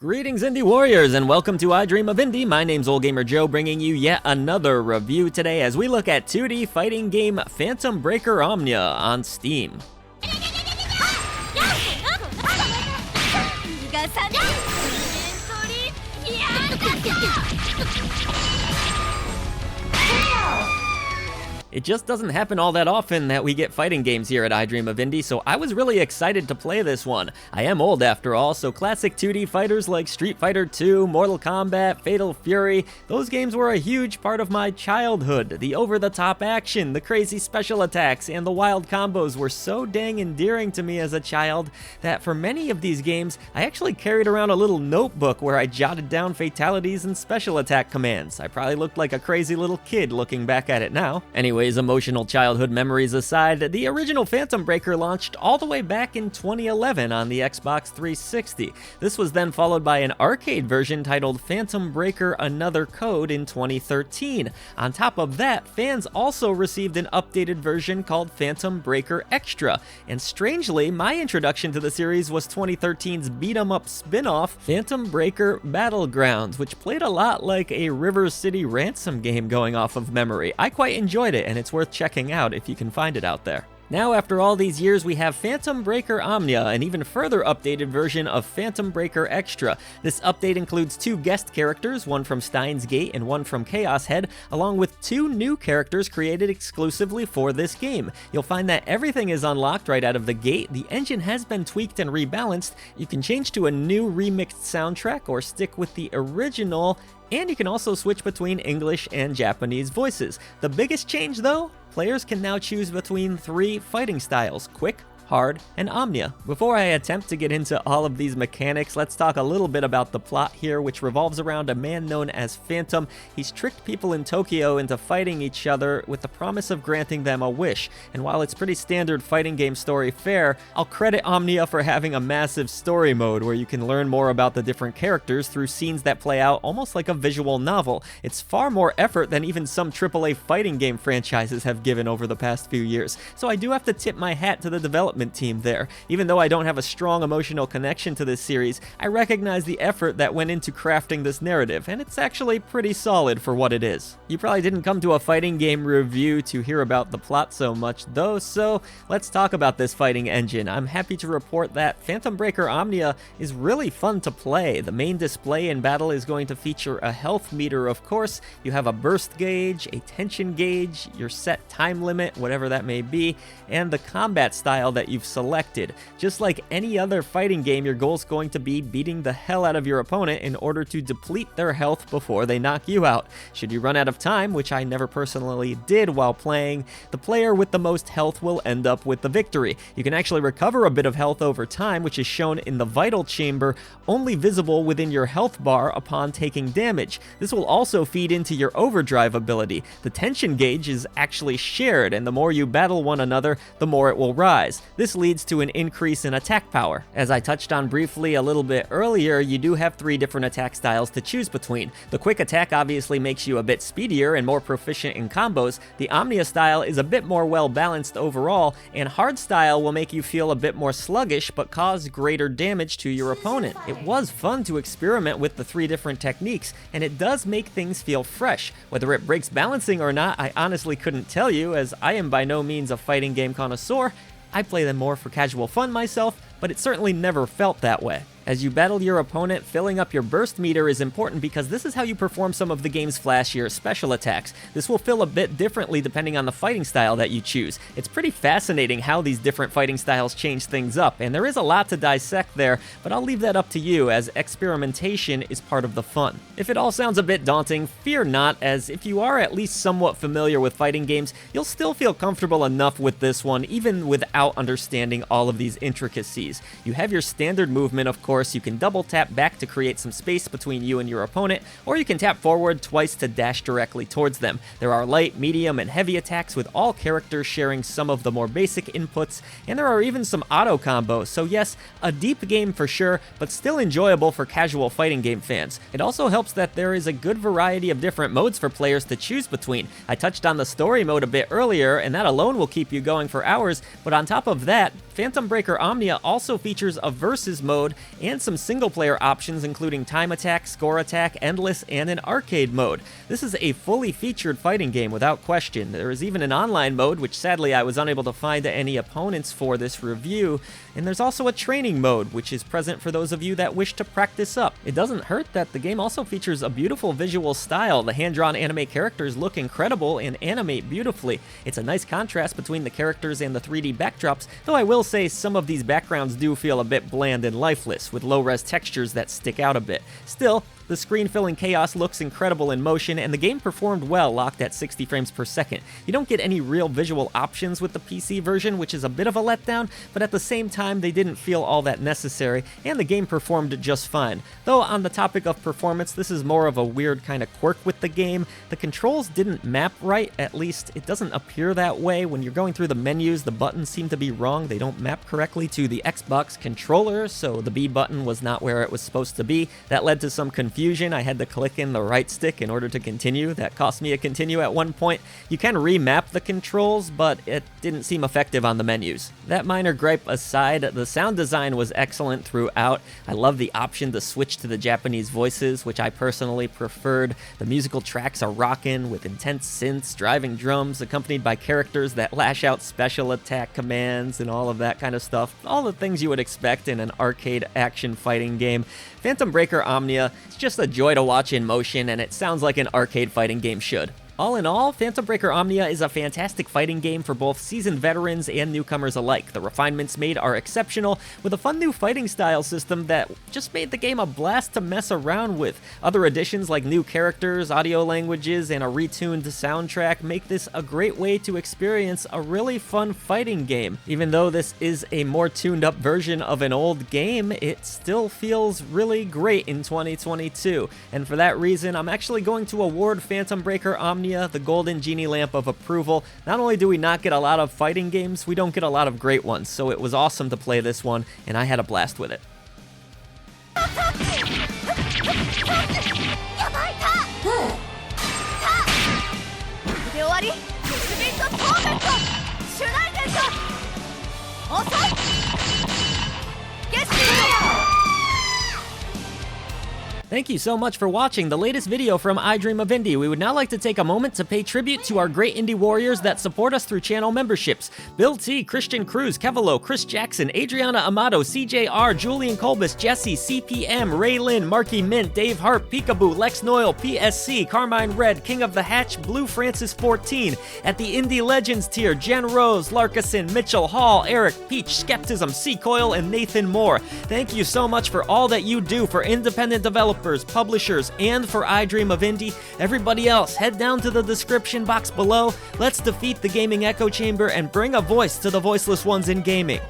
Greetings Indie Warriors and welcome to I Dream of Indie. My name's Old Gamer Joe, bringing you yet another review today as we look at 2D fighting game Phantom Breaker Omnia on Steam. It just doesn't happen all that often that we get fighting games here at I Dream of Indie, so I was really excited to play this one. I am old after all, so classic 2D fighters like Street Fighter II, Mortal Kombat, Fatal Fury, those games were a huge part of my childhood. The over-the-top action, the crazy special attacks, and the wild combos were so dang endearing to me as a child that for many of these games, I actually carried around a little notebook where I jotted down fatalities and special attack commands. I probably looked like a crazy little kid looking back at it now. Anyways, emotional childhood memories aside, the original Phantom Breaker launched all the way back in 2011 on the Xbox 360. This was then followed by an arcade version titled Phantom Breaker Another Code in 2013. On top of that, fans also received an updated version called Phantom Breaker Extra. And strangely, my introduction to the series was 2013's beat-em-up spin-off, Phantom Breaker Battlegrounds, which played a lot like a River City Ransom game going off of memory. I quite enjoyed it, and it's worth checking out if you can find it out there. Now, after all these years, we have Phantom Breaker Omnia, an even further updated version of Phantom Breaker Extra. This update includes 2 guest characters, one from Steins Gate and one from Chaos Head, along with 2 new characters created exclusively for this game. You'll find that everything is unlocked right out of the gate, the engine has been tweaked and rebalanced, you can change to a new remixed soundtrack or stick with the original, and you can also switch between English and Japanese voices. The biggest change though? Players can now choose between 3 fighting styles: Quick, Hard, and Omnia. Before I attempt to get into all of these mechanics, let's talk a little bit about the plot here, which revolves around a man known as Phantom. He's tricked people in Tokyo into fighting each other with the promise of granting them a wish. And while it's pretty standard fighting game story fare, I'll credit Omnia for having a massive story mode where you can learn more about the different characters through scenes that play out almost like a visual novel. It's far more effort than even some AAA fighting game franchises have given over the past few years. So I do have to tip my hat to the development team there. Even though I don't have a strong emotional connection to this series, I recognize the effort that went into crafting this narrative, and it's actually pretty solid for what it is. You probably didn't come to a fighting game review to hear about the plot so much though, so let's talk about this fighting engine. I'm happy to report that Phantom Breaker Omnia is really fun to play. The main display in battle is going to feature a health meter, of course. You have a burst gauge, a tension gauge, your set time limit, whatever that may be, and the combat style that you've selected. Just like any other fighting game, your goal is going to be beating the hell out of your opponent in order to deplete their health before they knock you out. Should you run out of time, which I never personally did while playing, the player with the most health will end up with the victory. You can actually recover a bit of health over time, which is shown in the vital chamber, only visible within your health bar upon taking damage. This will also feed into your overdrive ability. The tension gauge is actually shared, and the more you battle one another, the more it will rise. This leads to an increase in attack power. As I touched on briefly a little bit earlier, you do have 3 different attack styles to choose between. The quick attack obviously makes you a bit speedier and more proficient in combos. The Omnia style is a bit more well balanced overall, and hard style will make you feel a bit more sluggish but cause greater damage to your opponent. It was fun to experiment with the 3 different techniques, and it does make things feel fresh. Whether it breaks balancing or not, I honestly couldn't tell you, as I am by no means a fighting game connoisseur. I play them more for casual fun myself, but it certainly never felt that way. As you battle your opponent, filling up your burst meter is important because this is how you perform some of the game's flashier special attacks. This will fill a bit differently depending on the fighting style that you choose. It's pretty fascinating how these different fighting styles change things up, and there is a lot to dissect there, but I'll leave that up to you as experimentation is part of the fun. If it all sounds a bit daunting, fear not, as if you are at least somewhat familiar with fighting games, you'll still feel comfortable enough with this one even without understanding all of these intricacies. You have your standard movement, of course. You can double tap back to create some space between you and your opponent, or you can tap forward twice to dash directly towards them. There are light, medium, and heavy attacks with all characters sharing some of the more basic inputs, and there are even some auto combos. So yes, a deep game for sure, but still enjoyable for casual fighting game fans. It also helps that there is a good variety of different modes for players to choose between. I touched on the story mode a bit earlier, and that alone will keep you going for hours, but on top of that, Phantom Breaker Omnia also features a versus mode and some single-player options including time attack, score attack, endless, and an arcade mode. This is a fully featured fighting game without question. There is even an online mode, which sadly I was unable to find any opponents for this review, and there's also a training mode, which is present for those of you that wish to practice up. It doesn't hurt that the game also features a beautiful visual style. The hand-drawn anime characters look incredible and animate beautifully. It's a nice contrast between the characters and the 3D backdrops, though I will say some of these backgrounds do feel a bit bland and lifeless, with low-res textures that stick out a bit. Still, the screen-filling chaos looks incredible in motion, and the game performed well, locked at 60 frames per second. You don't get any real visual options with the PC version, which is a bit of a letdown, but at the same time, they didn't feel all that necessary, and the game performed just fine. Though on the topic of performance, this is more of a weird kind of quirk with the game. The controls didn't map right, at least it doesn't appear that way. When you're going through the menus, the buttons seem to be wrong. They don't map correctly to the Xbox controller, so the B button was not where it was supposed to be. That led to some confusion. I had to click in the right stick in order to continue. That cost me a continue at one point. You can remap the controls, but it didn't seem effective on the menus. That minor gripe aside, the sound design was excellent throughout. I love the option to switch to the Japanese voices, which I personally preferred. The musical tracks are rockin' with intense synths, driving drums, accompanied by characters that lash out special attack commands and all of that kind of stuff. All the things you would expect in an arcade action fighting game. Phantom Breaker Omnia is just a joy to watch in motion, and it sounds like an arcade fighting game should. All in all, Phantom Breaker Omnia is a fantastic fighting game for both seasoned veterans and newcomers alike. The refinements made are exceptional, with a fun new fighting style system that just made the game a blast to mess around with. Other additions like new characters, audio languages, and a retuned soundtrack make this a great way to experience a really fun fighting game. Even though this is a more tuned up version of an old game, it still feels really great in 2022. And for that reason, I'm actually going to award Phantom Breaker Omnia the golden genie lamp of approval. Not only do we not get a lot of fighting games, we don't get a lot of great ones, so it was awesome to play this one, and I had a blast with it. Thank you so much for watching the latest video from I Dream of Indie. We would now like to take a moment to pay tribute to our great indie warriors that support us through channel memberships. Bill T, Christian Cruz, Kevalo, Chris Jackson, Adriana Amato, CJR, Julian Colbus, Jesse, CPM, Ray Lynn, Marky Mint, Dave Hart, Peekaboo, Lex Noyle, PSC, Carmine Red, King of the Hatch, Blue Francis 14. At the Indie Legends tier, Jen Rose, Larkison, Mitchell, Hall, Eric, Peach, Skepticism, C. Coyle, and Nathan Moore. Thank you so much for all that you do for independent developers, publishers, and for I Dream of Indie. Everybody else, head down to the description box below. Let's defeat the gaming echo chamber and bring a voice to the voiceless ones in gaming.